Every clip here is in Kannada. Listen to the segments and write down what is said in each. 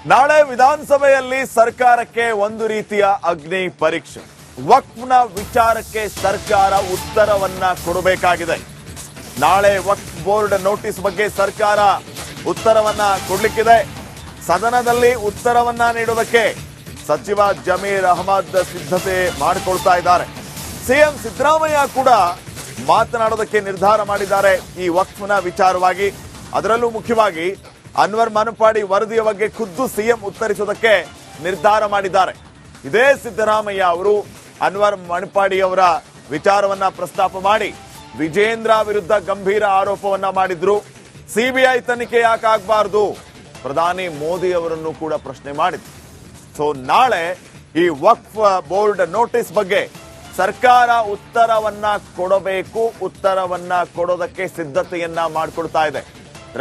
ನಾಳೆ ವಿಧಾನಸಭೆಯಲ್ಲಿ ಸರ್ಕಾರಕ್ಕೆ ಒಂದು ರೀತಿಯ ಅಗ್ನಿ ಪರೀಕ್ಷೆ. ವಕ್ಫ್ನ ವಿಚಾರಕ್ಕೆ ಸರ್ಕಾರ ಉತ್ತರವನ್ನ ಕೊಡಬೇಕಾಗಿದೆ. ನಾಳೆ ವಕ್ಫ್ ಬೋರ್ಡ್ ನೋಟಿಸ್ ಬಗ್ಗೆ ಸರ್ಕಾರ ಉತ್ತರವನ್ನ ಕೊಡ್ಲಿಕ್ಕಿದೆ. ಸದನದಲ್ಲಿ ಉತ್ತರವನ್ನ ನೀಡುವುದಕ್ಕೆ ಸಚಿವ ಜಮೀರ್ ಅಹಮದ್ ಸಿದ್ಧತೆ ಮಾಡಿಕೊಳ್ತಾ ಇದ್ದಾರೆ. ಸಿಎಂ ಸಿದ್ದರಾಮಯ್ಯ ಕೂಡ ಮಾತನಾಡೋದಕ್ಕೆ ನಿರ್ಧಾರ ಮಾಡಿದ್ದಾರೆ ಈ ವಕ್ಫ್ನ ವಿಚಾರವಾಗಿ. ಅದರಲ್ಲೂ ಮುಖ್ಯವಾಗಿ ಅನ್ವರ್ ಮಾನಪಾಡಿ ವರದಿಯ ಬಗ್ಗೆ ಖುದ್ದು ಸಿಎಂ ಉತ್ತರಿಸೋದಕ್ಕೆ ನಿರ್ಧಾರ ಮಾಡಿದ್ದಾರೆ. ಇದೇ ಸಿದ್ದರಾಮಯ್ಯ ಅವರು ಅನ್ವರ್ ಮಾನಪಾಡಿ ಅವರ ವಿಚಾರವನ್ನ ಪ್ರಸ್ತಾಪ ಮಾಡಿ ವಿಜೇಂದ್ರ ವಿರುದ್ಧ ಗಂಭೀರ ಆರೋಪವನ್ನ ಮಾಡಿದ್ರು. ಸಿಬಿಐ ತನಿಖೆ ಯಾಕಾಗಬಾರದು, ಪ್ರಧಾನಿ ಮೋದಿ ಅವರನ್ನು ಕೂಡ ಪ್ರಶ್ನೆ ಮಾಡಿದ್ರು. ಸೊ ನಾಳೆ ಈ ವಕ್ಫ್ ಬೋರ್ಡ್ ನೋಟಿಸ್ ಬಗ್ಗೆ ಸರ್ಕಾರ ಉತ್ತರವನ್ನ ಕೊಡಬೇಕು. ಉತ್ತರವನ್ನ ಕೊಡೋದಕ್ಕೆ ಸಿದ್ಧತೆಯನ್ನ ಮಾಡಿಕೊಳ್ತಾ ಇದೆ.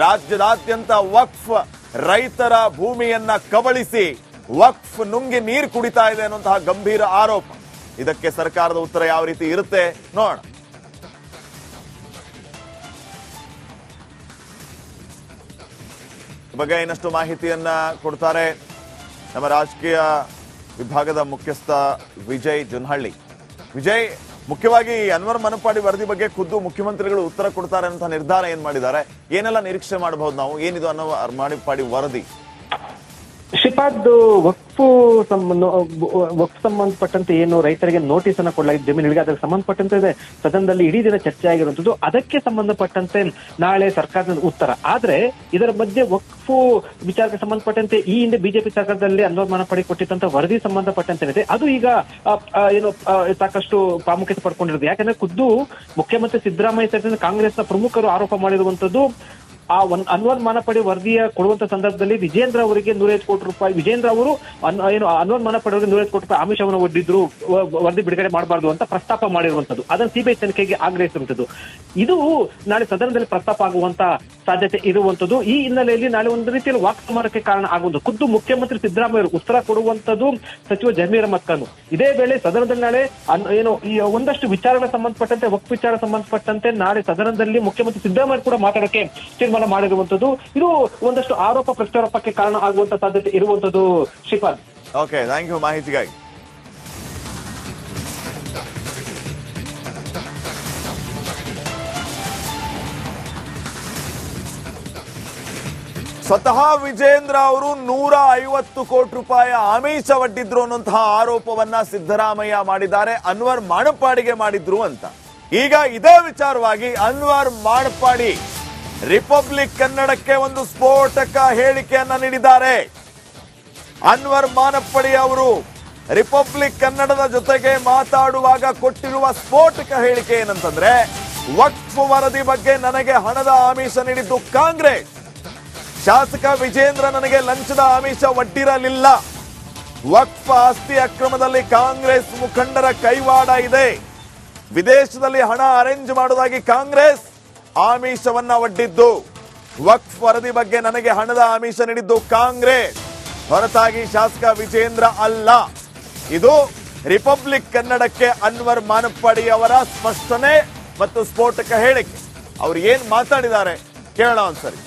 ರಾಜ್ಯದಾದ್ಯಂತ ವಕ್ಫ್ ರೈತರ ಭೂಮಿಯನ್ನ ಕಬಳಿಸಿ ವಕ್ಫ್ ನುಂಗಿ ನೀರು ಕುಡಿತಾ ಇದೆ ಅನ್ನುವಂತಹ ಗಂಭೀರ ಆರೋಪ. ಇದಕ್ಕೆ ಸರ್ಕಾರದ ಉತ್ತರ ಯಾವ ರೀತಿ ಇರುತ್ತೆ ನೋಡೋಣ. ಬಗ್ಗೆ ಇನ್ನಷ್ಟು ಮಾಹಿತಿಯನ್ನ ಕೊಡ್ತಾರೆ ನಮ್ಮ ರಾಜಕೀಯ ವಿಭಾಗದ ಮುಖ್ಯಸ್ಥ ವಿಜಯ್ ಜುನಹಳ್ಳಿ. ವಿಜಯ್, ಮುಖ್ಯವಾಗಿ ಅನ್ವರ್ ಮಾನಪಾಡಿ ವರದಿ ಬಗ್ಗೆ ಖುದ್ದು ಮುಖ್ಯಮಂತ್ರಿಗಳು ಉತ್ತರ ಕೊಡ್ತಾರೆ ಅಂತ ನಿರ್ಧಾರ ಏನ್ ಮಾಡಿದ್ದಾರೆ, ಏನೆಲ್ಲ ನಿರೀಕ್ಷೆ ಮಾಡಬಹುದು ನಾವು? ಏನಿದು ಅನ್ವರ್ ಮಾನಪಾಡಿ ವರದಿ? ಶ್ರೀಪಾದ್, ವಕ್ಫ್ ಸಂಬಂಧಪಟ್ಟಂತೆ ಏನು ರೈತರಿಗೆ ನೋಟಿಸ್ ಅನ್ನ ಕೊಡಲಾಗಿದೆ ಜಮೀನುಗಳಿಗೆ, ಅದಕ್ಕೆ ಸಂಬಂಧಪಟ್ಟಂತೆ ಸದನದಲ್ಲಿ ಇಡೀ ದಿನ ಚರ್ಚೆ ಆಗಿರುವಂತದ್ದು. ಅದಕ್ಕೆ ಸಂಬಂಧಪಟ್ಟಂತೆ ನಾಳೆ ಸರ್ಕಾರದ ಉತ್ತರ. ಆದ್ರೆ ಇದರ ಮಧ್ಯೆ ವಕ್ಫ್ ವಿಚಾರಕ್ಕೆ ಸಂಬಂಧಪಟ್ಟಂತೆ ಈ ಹಿಂದೆ ಬಿಜೆಪಿ ಸರ್ಕಾರದಲ್ಲಿ ಅನ್ವರ್ ಮಾನಪಾಡಿ ಕೊಟ್ಟಿದ್ದಂತ ವರದಿ ಸಂಬಂಧಪಟ್ಟಂತೆ ಇದೆ. ಅದು ಈಗ ಏನು ಸಾಕಷ್ಟು ಪ್ರಾಮುಖ್ಯತೆ ಪಡ್ಕೊಂಡಿರೋದು. ಯಾಕಂದ್ರೆ ಖುದ್ದು ಮುಖ್ಯಮಂತ್ರಿ ಸಿದ್ದರಾಮಯ್ಯ ಸೇರಿದಂತೆ ಕಾಂಗ್ರೆಸ್ನ ಪ್ರಮುಖರು ಆರೋಪ ಮಾಡಿರುವಂತದ್ದು, ಆ ಅನ್ವರ್ ಮಾನಪಾಡಿ ವರದಿಯ ಕೊಡುವಂತ ಸಂದರ್ಭದಲ್ಲಿ ವಿಜೇಂದ್ರ ಅವರಿಗೆ 105 ಕೋಟಿ ರೂಪಾಯಿ, ವಿಜೇಂದ್ರ ಅವರು ಏನು ಅನ್ವರ್ ಮಾನಪಾಡಿ ಅವರಿಗೆ 105 ಕೋಟಿ ರೂಪಾಯಿ ಆಮಿಷವನ್ನು ಒಡ್ಡಿದ್ರು, ವರದಿ ಬಿಡುಗಡೆ ಮಾಡಬಾರ್ದು ಅಂತ ಪ್ರಸ್ತಾಪ ಮಾಡಿರುವಂತದ್ದು. ಅದನ್ನು ಸಿಬಿಐ ತನಿಖೆಗೆ ಆಗ್ರಹಿಸಿರುವಂತದ್ದು. ಇದು ನಾಳೆ ಸದನದಲ್ಲಿ ಪ್ರಸ್ತಾಪ ಆಗುವಂತ ಸಾಧ್ಯತೆ ಇರುವಂತದ್ದು. ಈ ಹಿನ್ನೆಲೆಯಲ್ಲಿ ನಾಳೆ ಒಂದು ರೀತಿಯಲ್ಲಿ ವಾಕ್ಸಮರಕ್ಕೆ ಕಾರಣ ಆಗುವುದು. ಖುದ್ದು ಮುಖ್ಯಮಂತ್ರಿ ಸಿದ್ದರಾಮಯ್ಯ ಅವರು ಉತ್ತರ ಕೊಡುವಂತದ್ದು ಸಚಿವ ಜಮೀರ್ ಅಹಮದ್ ಖಾನ್. ಇದೇ ವೇಳೆ ಸದನದಲ್ಲಿ ನಾಳೆ ಏನು ಈ ಒಂದಷ್ಟು ವಿಚಾರಗಳ ಸಂಬಂಧಪಟ್ಟಂತೆ, ವಕ್ಫ್ ವಿಚಾರ ಸಂಬಂಧಪಟ್ಟಂತೆ ನಾಳೆ ಸದನದಲ್ಲಿ ಮುಖ್ಯಮಂತ್ರಿ ಸಿದ್ದರಾಮಯ್ಯ ಕೂಡ ಮಾತಾಡಕ್ಕೆ ತೀರ್ಮಾನ ಮಾಡಿರುವಂತದ್ದು. ಇದು ಒಂದಷ್ಟು ಆರೋಪ ಪ್ರತ್ಯಾರೋಪಕ್ಕೆ ಕಾರಣ ಆಗುವಂತ ಸಾಧ್ಯತೆ ಇರುವಂತದ್ದು. ಶ್ರೀಪಾದ್, ಓಕೆ, ಥ್ಯಾಂಕ್ ಯು ಮಾಹಿತಿಗಾಗಿ. ಸ್ವತಃ ವಿಜೇಂದ್ರ ಅವರು 150 ಕೋಟಿ ರೂಪಾಯಿ ಆಮಿಷ ಒಡ್ಡಿದ್ರು ಅನ್ನುವಂತಹ ಆರೋಪವನ್ನ ಸಿದ್ದರಾಮಯ್ಯ ಮಾಡಿದ್ದಾರೆ. ಅನ್ವರ್ ಮಾನಪಾಡಿಗೆ ಮಾಡಿದ್ರು ಅಂತ. ಈಗ ಇದೇ ವಿಚಾರವಾಗಿ ಅನ್ವರ್ ಮಾನಪಾಡಿ ರಿಪಬ್ಲಿಕ್ ಕನ್ನಡಕ್ಕೆ ಒಂದು ಸ್ಫೋಟಕ ಹೇಳಿಕೆಯನ್ನ ನೀಡಿದ್ದಾರೆ. ಅನ್ವರ್ ಮಾನಪಾಡಿ ಅವರು ರಿಪಬ್ಲಿಕ್ ಕನ್ನಡದ ಜೊತೆಗೆ ಮಾತಾಡುವಾಗ ಕೊಟ್ಟಿರುವ ಸ್ಫೋಟಕ ಹೇಳಿಕೆ ಏನಂತಂದ್ರೆ, ವಕ್ಫ್ ವರದಿ ಬಗ್ಗೆ ನನಗೆ ಹಣದ ಆಮಿಷ ನೀಡಿದ್ದು ಕಾಂಗ್ರೆಸ್, ಶಾಸಕ ವಿಜೇಂದ್ರ ನನಗೆ ಲಂಚದ ಆಮಿಷ ಒಡ್ಡಿರಲಿಲ್ಲ, ವಕ್ಫ್ ಆಸ್ತಿ ಅಕ್ರಮದಲ್ಲಿ ಕಾಂಗ್ರೆಸ್ ಮುಖಂಡರ ಕೈವಾಡ ಇದೆ, ವಿದೇಶದಲ್ಲಿ ಹಣ ಅರೇಂಜ್ ಮಾಡುವುದಾಗಿ ಕಾಂಗ್ರೆಸ್ ಆಮಿಷವನ್ನ ಒಡ್ಡಿದ್ದು, ವಕ್ಫ್ ವರದಿ ಬಗ್ಗೆ ನನಗೆ ಹಣದ ಆಮಿಷ ನೀಡಿದ್ದು ಕಾಂಗ್ರೆಸ್ ಹೊರತಾಗಿ ಶಾಸಕ ವಿಜೇಂದ್ರ ಅಲ್ಲ. ಇದು ರಿಪಬ್ಲಿಕ್ ಕನ್ನಡಕ್ಕೆ ಅನ್ವರ್ ಮಾನಪಾಡಿ ಅವರ ಸ್ಪಷ್ಟನೆ ಮತ್ತು ಸ್ಫೋಟಕ ಹೇಳಿಕೆ. ಅವ್ರು ಏನ್ ಮಾತಾಡಿದ್ದಾರೆ ಕೇಳೋಣ ಒಂದ್ಸರಿ.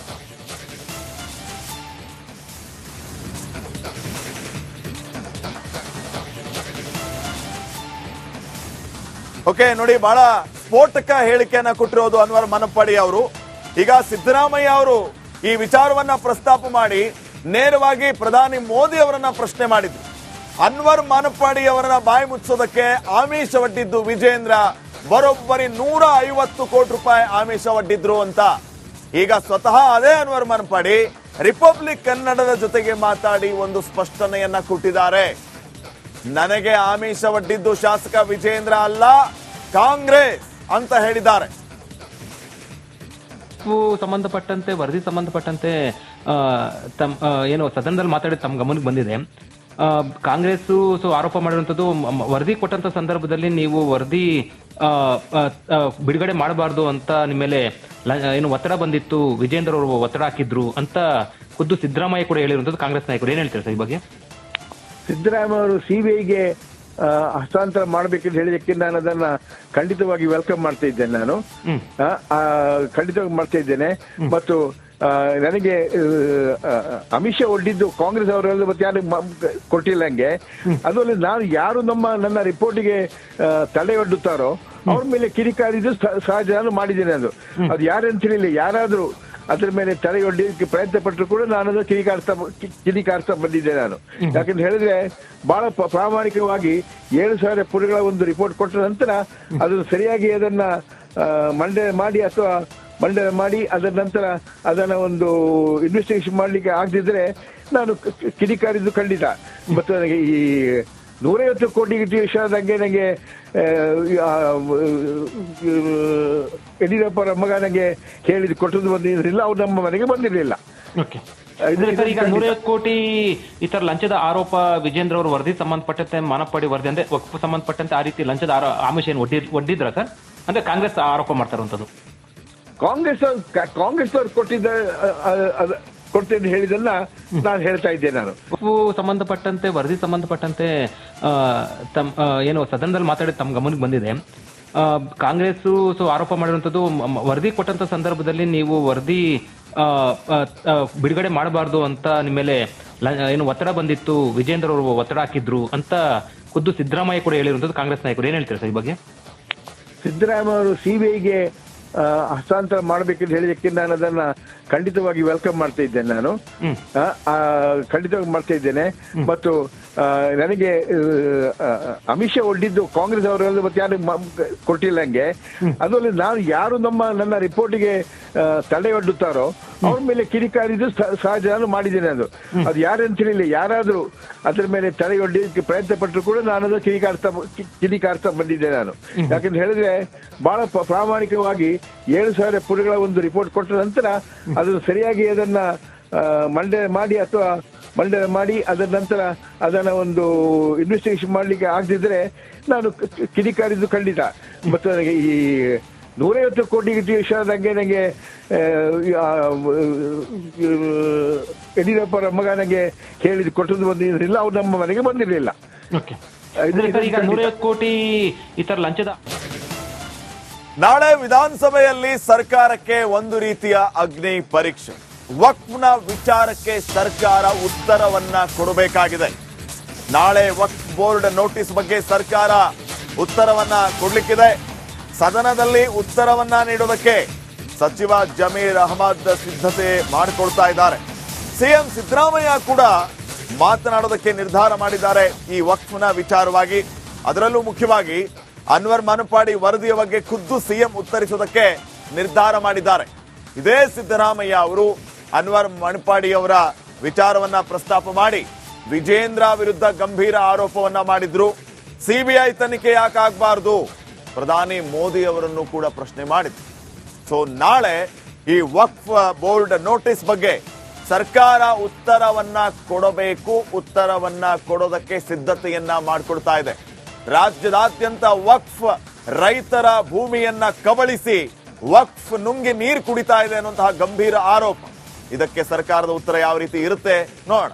ಓಕೆ ನೋಡಿ, ಬಹಳ ಸ್ಫೋಟಕ ಹೇಳಿಕೆಯನ್ನ ಕೊಟ್ಟಿರೋದು ಅನ್ವರ್ ಮಾನಪಾಡಿ ಅವರು. ಈಗ ಸಿದ್ದರಾಮಯ್ಯ ಅವರು ಈ ವಿಚಾರವನ್ನ ಪ್ರಸ್ತಾಪ ಮಾಡಿ ನೇರವಾಗಿ ಪ್ರಧಾನಿ ಮೋದಿ ಅವರನ್ನ ಪ್ರಶ್ನೆ ಮಾಡಿದ್ರು. ಅನ್ವರ್ ಮಾನಪಾಡಿ ಅವರನ್ನ ಬಾಯಿ ಮುಚ್ಚೋದಕ್ಕೆ ಆಮಿಷ ಒಡ್ಡಿದ್ದು ವಿಜೇಂದ್ರ, ಬರೋಬ್ಬರಿ 150 ಕೋಟಿ ರೂಪಾಯಿ ಆಮಿಷ ಒಡ್ಡಿದ್ರು ಅಂತ. ಈಗ ಸ್ವತಃ ಅದೇ ಅನ್ವರ್ ಮಾನಪಾಡಿ ರಿಪಬ್ಲಿಕ್ ಕನ್ನಡದ ಜೊತೆಗೆ ಮಾತಾಡಿ ಒಂದು ಸ್ಪಷ್ಟನೆಯನ್ನ ಕೊಟ್ಟಿದ್ದಾರೆ. ನನಗೆ ಆಮಿಷ ಒಡ್ಡಿದ್ದು ಶಾಸಕ ವಿಜೇಂದ್ರ ಅಲ್ಲ, ಕಾಂಗ್ರೆಸ್ ಅಂತ ಹೇಳಿದ್ದಾರೆ. ಸಂಬಂಧಪಟ್ಟಂತೆ ವರದಿ ಸಂಬಂಧಪಟ್ಟಂತೆ ಏನು ಸದನದಲ್ಲಿ ಮಾತಾಡಿ ತಮ್ಮ ಗಮನಕ್ಕೆ ಬಂದಿದೆ. ಕಾಂಗ್ರೆಸ್ ಆರೋಪ ಮಾಡಿರುವಂತದ್ದು, ವರದಿ ಕೊಟ್ಟಂತ ಸಂದರ್ಭದಲ್ಲಿ ನೀವು ವರದಿ ಬಿಡುಗಡೆ ಮಾಡಬಾರ್ದು ಅಂತ ನಿಮ್ಮ ಮೇಲೆ ಏನು ಒತ್ತಡ ಬಂದಿತ್ತು, ವಿಜೇಂದ್ರ ಅವರು ಒತ್ತಡ ಹಾಕಿದ್ರು ಅಂತ ಖುದ್ದು ಸಿದ್ದರಾಮಯ್ಯ ಕೂಡ ಹೇಳಿರುವಂತದ್ದು ಕಾಂಗ್ರೆಸ್ ನಾಯಕರು. ಏನ್ ಹೇಳ್ತಾರೆ ಸರ್ ಈ ಬಗ್ಗೆ? ಸಿದ್ದರಾಮಯ್ಯ ಅವರು ಸಿಬಿಐಗೆ ಹಸ್ತಾಂತರ ಮಾಡಬೇಕೆಂದು ಹೇಳಿದಕ್ಕೆ ನಾನು ಅದನ್ನ ಖಂಡಿತವಾಗಿ ವೆಲ್ಕಮ್ ಮಾಡ್ತಾ ಇದ್ದೇನೆ. ನಾನು ಖಂಡಿತವಾಗಿ ಮಾಡ್ತಾ ಇದ್ದೇನೆ. ಮತ್ತು ನನಗೆ ಅಮಿತ್ ಶಾ ಒಡ್ಡಿದ್ದು ಕಾಂಗ್ರೆಸ್ ಅವರೆಲ್ಲ ಮತ್ತೆ ಯಾರು ಕೊಟ್ಟಿಲ್ಲ ಹಂಗೆ. ಅದರಲ್ಲಿ ನಾನು ಯಾರು ನನ್ನ ರಿಪೋರ್ಟಿಗೆ ತಡೆ ಒಡ್ಡುತ್ತಾರೋ ಅವ್ರ ಮೇಲೆ ಕಿಡಿಕಾರಿದ್ದು ಸಹಜ, ನಾನು ಮಾಡಿದ್ದೇನೆ. ಅದು ಯಾರಂತ ತಿಳಿಲ್ಲ, ಯಾರಾದ್ರೂ ಅದ್ರ ಮೇಲೆ ತಡೆ ಒಡ್ಡಲಿಕ್ಕೆ ಪ್ರಯತ್ನ ಪಟ್ಟರು ಕೂಡ ನಾನು ಅದು ಕಿಡಿಕಾರ್ತಾ ಬಂದಿದ್ದೆ ನಾನು. ಯಾಕಂತ ಹೇಳಿದ್ರೆ ಬಹಳ ಪ್ರಾಮಾಣಿಕವಾಗಿ 7,000 ಪುಟಗಳ ಒಂದು ರಿಪೋರ್ಟ್ ಕೊಟ್ಟ ನಂತರ ಅದನ್ನು ಸರಿಯಾಗಿ ಅದನ್ನ ಮಂಡನೆ ಮಾಡಿ ಅದರ ನಂತರ ಅದನ್ನ ಒಂದು ಇನ್ವೆಸ್ಟಿಗೇಷನ್ ಮಾಡ್ಲಿಕ್ಕೆ ಆಗದಿದ್ರೆ ನಾನು ಕಿಡಿಕಾರಿದ್ದು ಖಂಡಿತ. ಮತ್ತು ನನಗೆ ಈ 150 ಕೋಟಿ ವಿಷಯದಂಗೆ ನನಗೆ ಯಡಿಯೂರಪ್ಪರ ಮಗ ನನಗೆ ಹೇಳಿದ್ದು ಕೊಟ್ಟದ್ದು ಬಂದಿರಲಿಲ್ಲ, ಅವ್ರು ನಮ್ಮ ಮನೆಗೆ ಬಂದಿರಲಿಲ್ಲ. ಈಗ 150 ಕೋಟಿ ಈ ತರ ಲಂಚದ ಆರೋಪ ವಿಜೇಂದ್ರ ಅವರು ವರದಿ ಸಂಬಂಧಪಟ್ಟಂತೆ ಮಾನಪ್ಪಾಡಿ ವರದಿ ಅಂದ್ರೆ ವಕ್ಫ್ ಸಂಬಂಧಪಟ್ಟಂತೆ ಆ ರೀತಿ ಲಂಚದ ಆಮಿಷ ಏನು ಒಡ್ಡಿದ್ರ ಸರ್? ಅಂದ್ರೆ ಕಾಂಗ್ರೆಸ್ ಆರೋಪ ಮಾಡ್ತಾರಂತದ್ದು. ಕಾಂಗ್ರೆಸ್ ಅವರು ಕೊಡ್ತೇನೆ ಹೇಳಿದನ್ನ ನಾನು ಹೇಳ್ತಾ ಇದ್ದೇನೆ. ನಾನು ಸಂಬಂಧಪಟ್ಟಂತೆ ವರದಿ ಸಂಬಂಧಪಟ್ಟಂತೆ ಏನು ಸದನದಲ್ಲಿ ಮಾತಾಡಿ ತಮ್ಮ ಗಮನಕ್ಕೆ ಬಂದಿದೆ. ಕಾಂಗ್ರೆಸ್ ಆರೋಪ ಮಾಡಿರುವಂತದ್ದು ವರದಿ ಕೊಟ್ಟಂತ ಸಂದರ್ಭದಲ್ಲಿ ನೀವು ವರದಿ ಬಿಡುಗಡೆ ಮಾಡಬಾರ್ದು ಅಂತ ನಿಮ್ಮ ಮೇಲೆ ಏನು ಒತ್ತಡ ಬಂದಿತ್ತು, ವಿಜೇಂದ್ರ ಅವರು ಒತ್ತಡ ಹಾಕಿದ್ರು ಅಂತ ಖುದ್ದು ಸಿದ್ದರಾಮಯ್ಯ ಕೂಡ ಹೇಳಿರುವಂತದ್ದು ಕಾಂಗ್ರೆಸ್ ನಾಯಕರು. ಏನ್ ಹೇಳ್ತೀರಾ ಸರ್ ಈ ಬಗ್ಗೆ? ಸಿದ್ದರಾಮಯ್ಯ ಅವರು ಸಿಬಿಐಗೆ ಹಸ್ತಾಂತರ ಮಾಡಬೇಕಂತ ಹೇಳಿದಕ್ಕೆ ನಾನು ಅದನ್ನ ಖಂಡಿತವಾಗಿ ವೆಲ್ಕಮ್ ಮಾಡ್ತಾ ಇದ್ದೇನೆ. ನಾನು ಖಂಡಿತವಾಗಿ ಮಾಡ್ತಾ ಇದ್ದೇನೆ. ಮತ್ತು ನನಗೆ ಅಮಿತ್ ಶಾ ಒಡ್ಡಿದ್ದು ಕಾಂಗ್ರೆಸ್ ಅವರೆಲ್ಲ ಮತ್ತೆ ಯಾರು ಕೊಟ್ಟಿಲ್ಲ ಹಂಗೆ. ಅದರಲ್ಲಿ ನಾನು ಯಾರು ನನ್ನ ರಿಪೋರ್ಟಿಗೆ ತಡೆ ಒಡ್ಡುತ್ತಾರೋ ಅವ್ರ ಮೇಲೆ ಕಿಡಿಕಾರಿದ್ದು ಸಹಜ, ನಾನು ಮಾಡಿದ್ದೇನೆ. ಅದು ಯಾರಂತ ತಿಳಿಲ್ಲ, ಯಾರಾದ್ರೂ ಅದ್ರ ಮೇಲೆ ತಡೆ ಒಡ್ಡಲಿಕ್ಕೆ ಪ್ರಯತ್ನ ಪಟ್ಟರು ಕೂಡ ನಾನು ಅದು ಕಿಡಿಕಾರ್ತಾ ಬಂದಿದ್ದೆ ನಾನು. ಯಾಕಂತ ಹೇಳಿದ್ರೆ ಬಹಳ ಪ್ರಾಮಾಣಿಕವಾಗಿ 7,000 ಪುಟಗಳ ಒಂದು ರಿಪೋರ್ಟ್ ಕೊಟ್ಟ ನಂತರ ಅದನ್ನು ಸರಿಯಾಗಿ ಅದನ್ನ ಮಂಡನೆ ಮಾಡಿ ಅದರ ನಂತರ ಅದನ್ನ ಒಂದು ಇನ್ವೆಸ್ಟಿಗೇಷನ್ ಮಾಡ್ಲಿಕ್ಕೆ ಆಗದಿದ್ರೆ ನಾನು ಕಿಡಿಕಾರಿದ್ದು ಖಂಡಿತ. ಮತ್ತು ನನಗೆ ಈ 150 ಕೋಟಿ ವಿಷಯದಂಗೆ ನನಗೆ ಯಡಿಯೂರಪ್ಪರ ಮಗ ನನಗೆ ಹೇಳಿದ್ದು ಕೊಟ್ಟದ್ದು ಬಂದಿರಲಿಲ್ಲ, ಅವ್ರು ನಮ್ಮ ಮನೆಗೆ ಬಂದಿರಲಿಲ್ಲ. ಈಗ 150 ಕೋಟಿ ಈ ತರ ಲಂಚದ ನಾಳೆ ವಿಧಾನಸಭೆಯಲ್ಲಿ ಸರ್ಕಾರಕ್ಕೆ ಒಂದು ರೀತಿಯ ಅಗ್ನಿ ಪರೀಕ್ಷೆ. ವಕ್ಫ್ನ ವಿಚಾರಕ್ಕೆ ಸರ್ಕಾರ ಉತ್ತರವನ್ನ ಕೊಡಬೇಕಾಗಿದೆ. ನಾಳೆ ವಕ್ಫ್ ಬೋರ್ಡ್ ನೋಟಿಸ್ ಬಗ್ಗೆ ಸರ್ಕಾರ ಉತ್ತರವನ್ನ ಕೊಡ್ಲಿಕ್ಕಿದೆ. ಸದನದಲ್ಲಿ ಉತ್ತರವನ್ನ ನೀಡೋದಕ್ಕೆ ಸಚಿವ ಜಮೀರ್ ಅಹಮದ್ ಸಿದ್ಧತೆ ಮಾಡಿಕೊಳ್ತಾ ಇದ್ದಾರೆ. ಸಿಎಂ ಸಿದ್ದರಾಮಯ್ಯ ಕೂಡ ಮಾತನಾಡೋದಕ್ಕೆ ನಿರ್ಧಾರ ಮಾಡಿದ್ದಾರೆ ಈ ವಕ್ಫ್ನ ವಿಚಾರವಾಗಿ. ಅದರಲ್ಲೂ ಮುಖ್ಯವಾಗಿ ಅನ್ವರ್ ಮಾನಪ್ಪಾಡಿ ವರದಿಯ ಬಗ್ಗೆ ಖುದ್ದು ಸಿಎಂ ಉತ್ತರಿಸೋದಕ್ಕೆ ನಿರ್ಧಾರ ಮಾಡಿದ್ದಾರೆ. ಇದೇ ಸಿದ್ದರಾಮಯ್ಯ ಅವರು ಅನ್ವರ್ ಮಾನಪ್ಪಾಡಿ ಅವರ ವಿಚಾರವನ್ನ ಪ್ರಸ್ತಾಪ ಮಾಡಿ ವಿಜೇಂದ್ರ ವಿರುದ್ಧ ಗಂಭೀರ ಆರೋಪವನ್ನ ಮಾಡಿದ್ರು. ಸಿಬಿಐ ತನಿಖೆ ಯಾಕಾಗಬಾರದು, ಪ್ರಧಾನಿ ಮೋದಿ ಅವರನ್ನು ಕೂಡ ಪ್ರಶ್ನೆ ಮಾಡಿದ್ರು. ಸೊ ನಾಳೆ ಈ ವಕ್ಫ್ ಬೋರ್ಡ್ ನೋಟಿಸ್ ಬಗ್ಗೆ ಸರ್ಕಾರ ಉತ್ತರವನ್ನ ಕೊಡಬೇಕು. ಉತ್ತರವನ್ನ ಕೊಡೋದಕ್ಕೆ ಸಿದ್ಧತೆಯನ್ನ ಮಾಡಿಕೊಡ್ತಾ ಇದೆ. ರಾಜ್ಯದಾದ್ಯಂತ ವಕ್ಫ್ ರೈತರ ಭೂಮಿಯನ್ನ ಕಬಳಿಸಿ ವಕ್ಫ್ ನುಂಗಿ ನೀರು ಕುಡಿತಾ ಇದೆ ಅನ್ನುವಂತಹ ಗಂಭೀರ ಆರೋಪ. ಇದಕ್ಕೆ ಸರ್ಕಾರದ ಉತ್ತರ ಯಾವ ರೀತಿ ಇರುತ್ತೆ ನೋಡೋಣ.